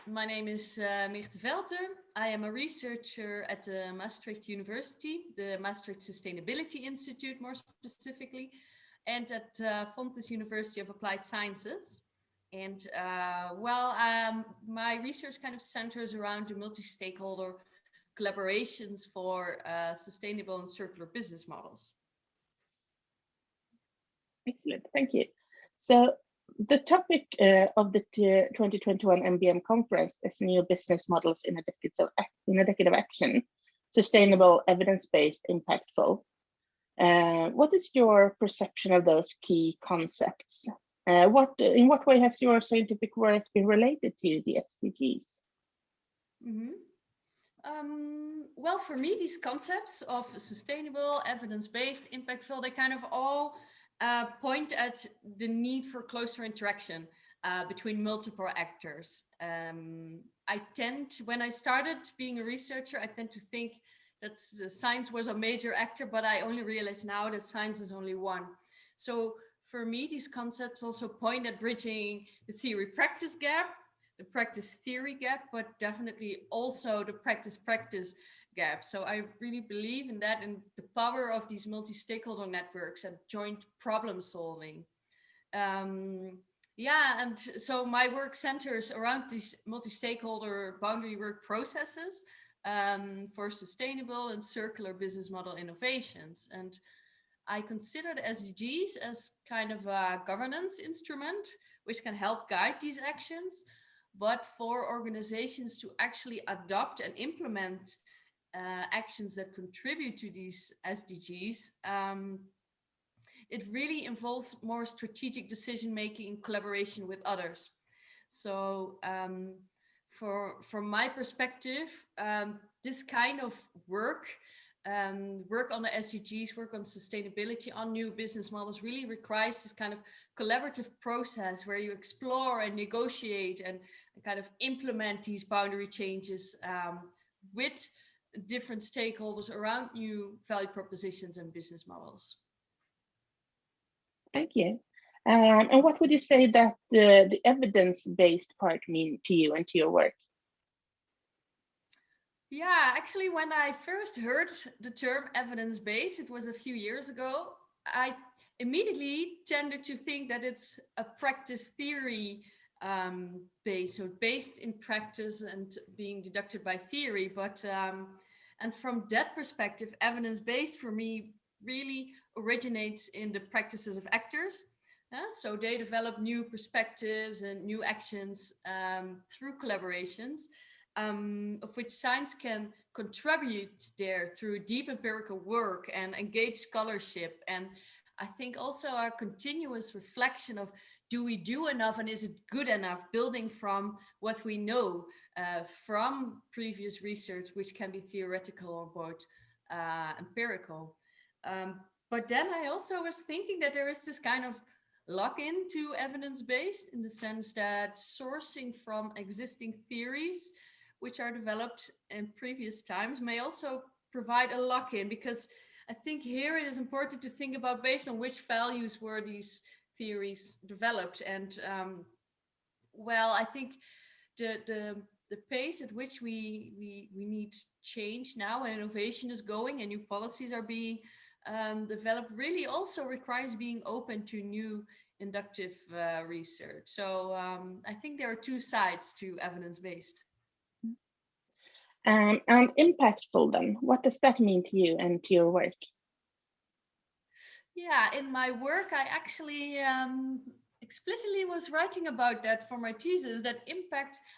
my name is Myrthe Velter. I am a researcher at the Maastricht University, the Maastricht Sustainability Institute more specifically, and at Fontys University of Applied Sciences. And my research kind of centers around the multi-stakeholder collaborations for sustainable and circular business models. Excellent, thank you. So the topic of the 2021 MBM conference is new business models in a decade of action, sustainable, evidence-based, impactful. What is your perception of those key concepts? In what way has your scientific work been related to the SDGs? Well, for me, these concepts of sustainable, evidence-based, impactful, they kind of all point at the need for closer interaction between multiple actors. When I started being a researcher, I tend to think that science was a major actor, but I only realize now that science is only one. So for me, these concepts also point at bridging the theory-practice gap, the practice-theory gap, but definitely also the practice-practice gap. So I really believe in that and the power of these multi-stakeholder networks and joint problem solving. And so my work centers around these multi-stakeholder boundary work processes for sustainable and circular business model innovations. And I consider the SDGs as kind of a governance instrument which can help guide these actions. But for organizations to actually adopt and implement actions that contribute to these SDGs, it really involves more strategic decision making in collaboration with others. So from my perspective, this kind of work on the SDGs, work on sustainability, on new business models really requires this kind of collaborative process where you explore and negotiate and kind of implement these boundary changes with different stakeholders around new value propositions and business models. Thank you. And what would you say that the evidence-based part mean to you and to your work? Yeah, actually, when I first heard the term evidence-based, it was a few years ago, I immediately tended to think that it's a practice theory based, so based in practice and being deducted by theory. And from that perspective, evidence-based for me really originates in the practices of actors. So they develop new perspectives and new actions through collaborations, of which science can contribute there through deep empirical work and engaged scholarship. And I think also a continuous reflection of, do we do enough and is it good enough, building from what we know from previous research, which can be theoretical or both empirical. But then I also was thinking that there is this kind of lock-in to evidence-based, in the sense that sourcing from existing theories which are developed in previous times may also provide a lock-in, because I think here it is important to think about based on which values were these theories developed. And I think the pace at which we need change now and innovation is going and new policies are being developed really also requires being open to new inductive research. So I think there are two sides to evidence-based. And impactful then, what does that mean to you and to your work? Yeah, in my work, I actually explicitly was writing about that for my thesis, that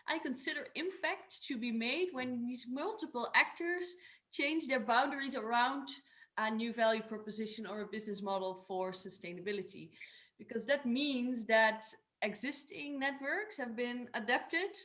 I consider impact to be made when these multiple actors change their boundaries around a new value proposition or a business model for sustainability. Because that means that existing networks have been adapted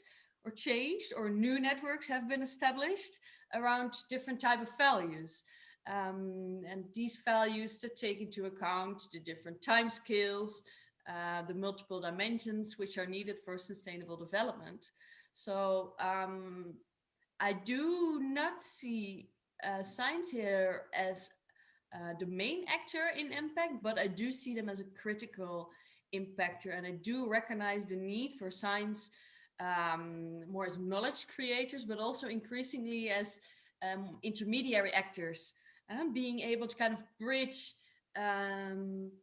or changed, or new networks have been established around different type of values. And these values that take into account the different time scales, the multiple dimensions which are needed for sustainable development. So I do not see science here as the main actor in impact, but I do see them as a critical impactor, and I do recognize the need for science more as knowledge creators, but also increasingly as intermediary actors, being able to kind of bridge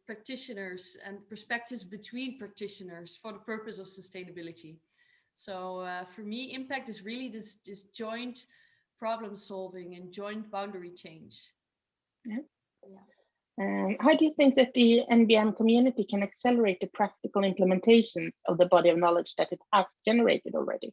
practitioners and perspectives between practitioners for the purpose of sustainability. So for me, impact is really this joint problem solving and joint boundary change. Yeah. Yeah. How do you think that the NBM community can accelerate the practical implementations of the body of knowledge that it has generated already?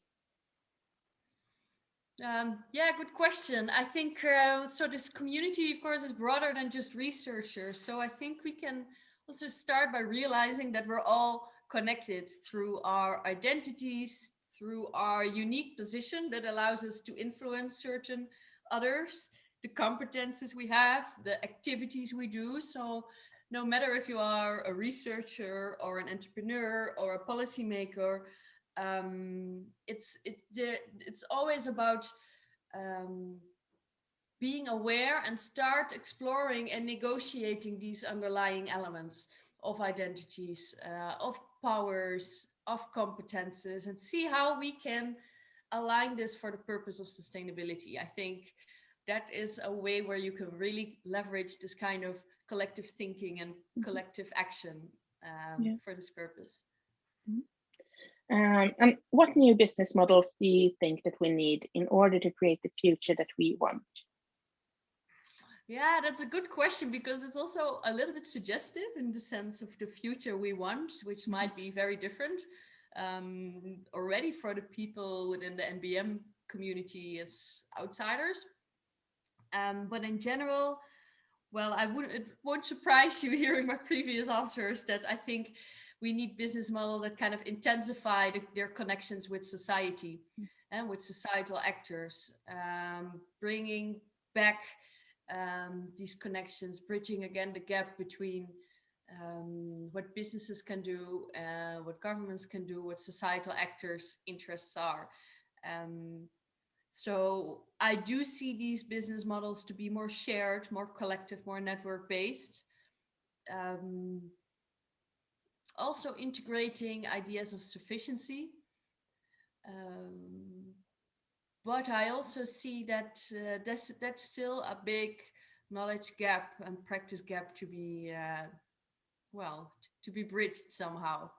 Yeah, good question. I think so. This community, of course, is broader than just researchers. So I think we can also start by realizing that we're all connected through our identities, through our unique position that allows us to influence certain others, the competences we have, the activities we do. So no matter if you are a researcher or an entrepreneur or a policymaker, it's always about um, being aware and start exploring and negotiating these underlying elements of identities, of powers, of competences, and see how we can align this for the purpose of sustainability. I think that is a way where you can really leverage this kind of collective thinking and collective action Yeah. for this purpose. And what new business models do you think that we need in order to create the future that we want? Yeah, that's a good question because it's also a little bit suggestive in the sense of the future we want, which might be very different already for the people within the NBM community as outsiders. But in general, well, it won't surprise you hearing my previous answers that I think we need business model that kind of intensify their connections with society and with societal actors, bringing back these connections, bridging again the gap between what businesses can do, what governments can do, what societal actors' interests are. Um, so I do see these business models to be more shared, more collective, more network based. Um, Also integrating ideas of sufficiency. Um, but I also see that that's still a big knowledge gap and practice gap to be to be bridged somehow.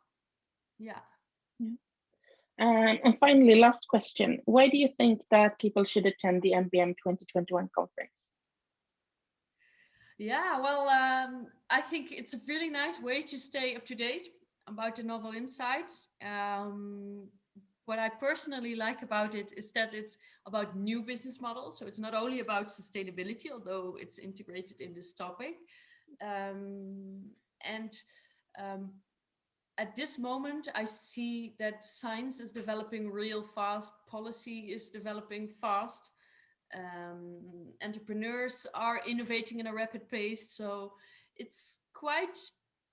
Yeah. Yeah. And finally, last question. Why do you think that people should attend the NBM 2021 conference? Yeah, well, I think it's a really nice way to stay up to date about the novel insights. What I personally like about it is that it's about new business models. So it's not only about sustainability, although it's integrated in this topic. And um, at this moment, I see that science is developing real fast, policy is developing fast, entrepreneurs are innovating in a rapid pace. So it's quite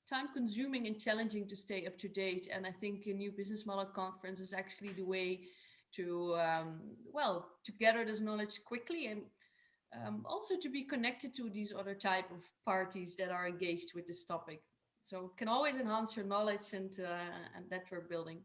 time consuming and challenging to stay up to date. And I think a new business model conference is actually the way to, to gather this knowledge quickly and also to be connected to these other type of parties that are engaged with this topic. So it can always enhance your knowledge and network building.